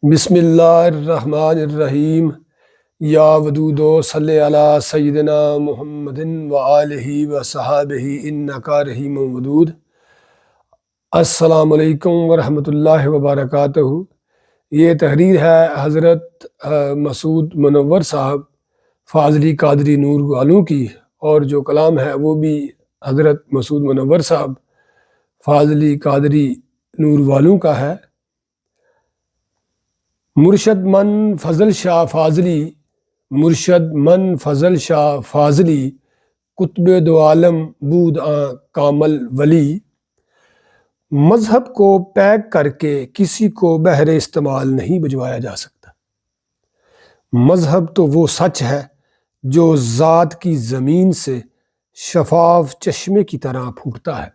بسم اللہ الرحمن الرحیم یا ودودو صلی علی سیدنا محمد وآلہ وصحابہ انکا رحیم ودود۔ السلام علیکم ورحمۃ اللہ وبرکاتہ۔ یہ تحریر ہے حضرت مسعود منور صاحب فاضلی قادری نور والوں کی، اور جو کلام ہے وہ بھی حضرت مسعود منور صاحب فاضلی قادری نور والوں کا ہے۔ مرشد من فضل شاہ فاضلی، مرشد من فضل شاہ فاضلی، قطب دو عالم بود آں کامل ولی۔ مذہب کو پیک کر کے کسی کو بہر استعمال نہیں بھجوایا جا سکتا۔ مذہب تو وہ سچ ہے جو ذات کی زمین سے شفاف چشمے کی طرح پھوٹتا ہے۔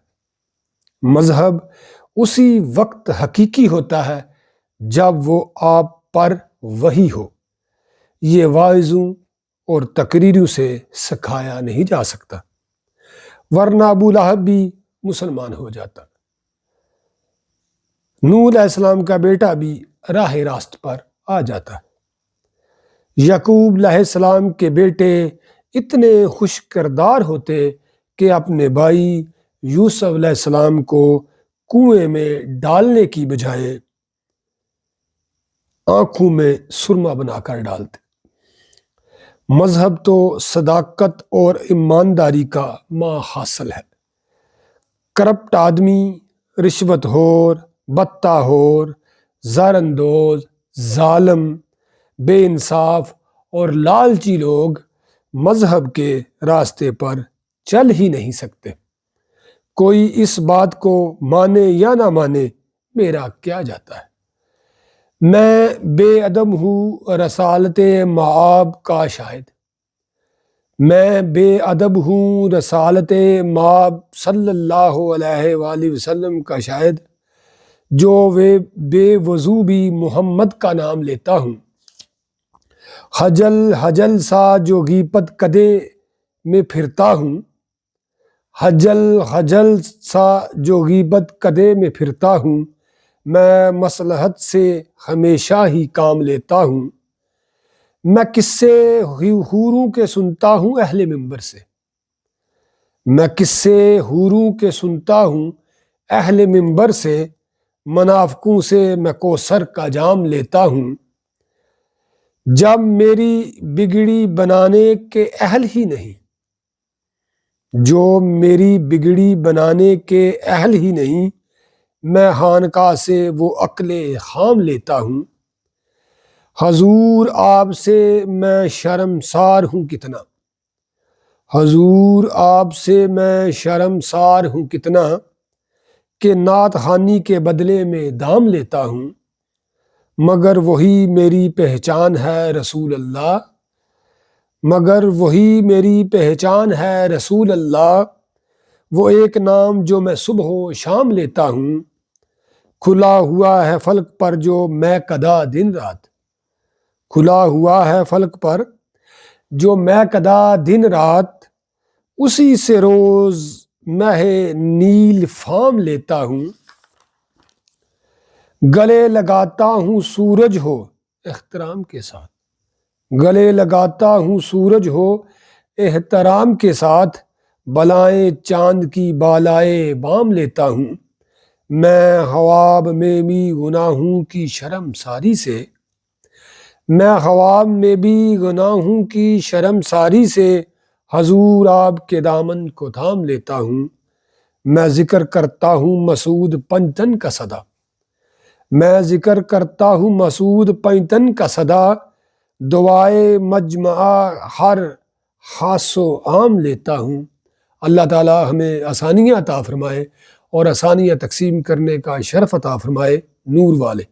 مذہب اسی وقت حقیقی ہوتا ہے جب وہ آپ پر وحی ہو۔ یہ واعظوں اور تقریروں سے سکھایا نہیں جا سکتا، ورنہ ابو لہب بھی مسلمان ہو جاتا، نوح علیہ السلام کا بیٹا بھی راہ راست پر آ جاتا۔ یعقوب علیہ السلام کے بیٹے اتنے خوش کردار ہوتے کہ اپنے بھائی یوسف علیہ السلام کو کنویں میں ڈالنے کی بجائے آنکھوں میں سرما بنا کر ڈالتے۔ مذہب تو صداقت اور ایمانداری کا ماحصل ہے۔ کرپٹ آدمی، رشوت خور، بتہ خور، زر اندوز، ظالم، بے انصاف اور لالچی لوگ مذہب کے راستے پر چل ہی نہیں سکتے۔ کوئی اس بات کو مانے یا نہ مانے، میرا کیا جاتا ہے۔ میں بے ادب ہوں رسالت مآب کا شاہد، میں بے ادب ہوں رسالت مآب صلی اللہ علیہ وآلہ وسلم کا شاہد، جو بے وضو بھی محمد کا نام لیتا ہوں۔ خجل خجل سا جو غیبت کدے میں پھرتا ہوں، خجل خجل سا جو غیبت کدے میں پھرتا ہوں، میں مصلحت سے ہمیشہ ہی کام لیتا ہوں۔ میں قصے حوروں کے سنتا ہوں اہل منبر سے، میں قصے حوروں کے سنتا ہوں اہل منبر سے، منافقوں سے میں کوثر کا جام لیتا ہوں۔ جب میری بگڑی بنانے کے اہل ہی نہیں، جو میری بگڑی بنانے کے اہل ہی نہیں، میں خانقاہ سے وہ عقل خام لیتا ہوں۔ حضور آپ سے میں شرمسار ہوں کتنا، حضور آپ سے میں شرمسار ہوں کتنا، کہ نعت خوانی کے بدلے میں دام لیتا ہوں۔ مگر وہی میری پہچان ہے رسول اللہ، مگر وہی میری پہچان ہے رسول اللہ، وہ ایک نام جو میں صبح و شام لیتا ہوں۔ کھلا ہوا ہے فلک پر جو میں کدا دن رات، کھلا ہوا ہے فلک پر جو میں کدا دن رات، اسی سے روز مہ نیل فام لیتا ہوں۔ گلے لگاتا ہوں سورج ہو احترام کے ساتھ، گلے لگاتا ہوں سورج ہو احترام کے ساتھ، بلائیں چاند کی بالائے بام لیتا ہوں۔ میں خواب میں بھی گناہوں کی شرمساری سے، میں خواب میں بھی گناہوں کی شرمساری سے، حضور آپ کے دامن کو تھام لیتا ہوں۔ میں ذکر کرتا ہوں مسعود پنجتن کا صدا، میں ذکر کرتا ہوں مسعود پنجتن کا صدا، دعائے مجمع ہر خاص و عام لیتا ہوں۔ اللہ تعالی ہمیں آسانیاں عطا فرمائے اور آسانیاں تقسیم کرنے کا شرف عطا فرمائے۔ نور والے۔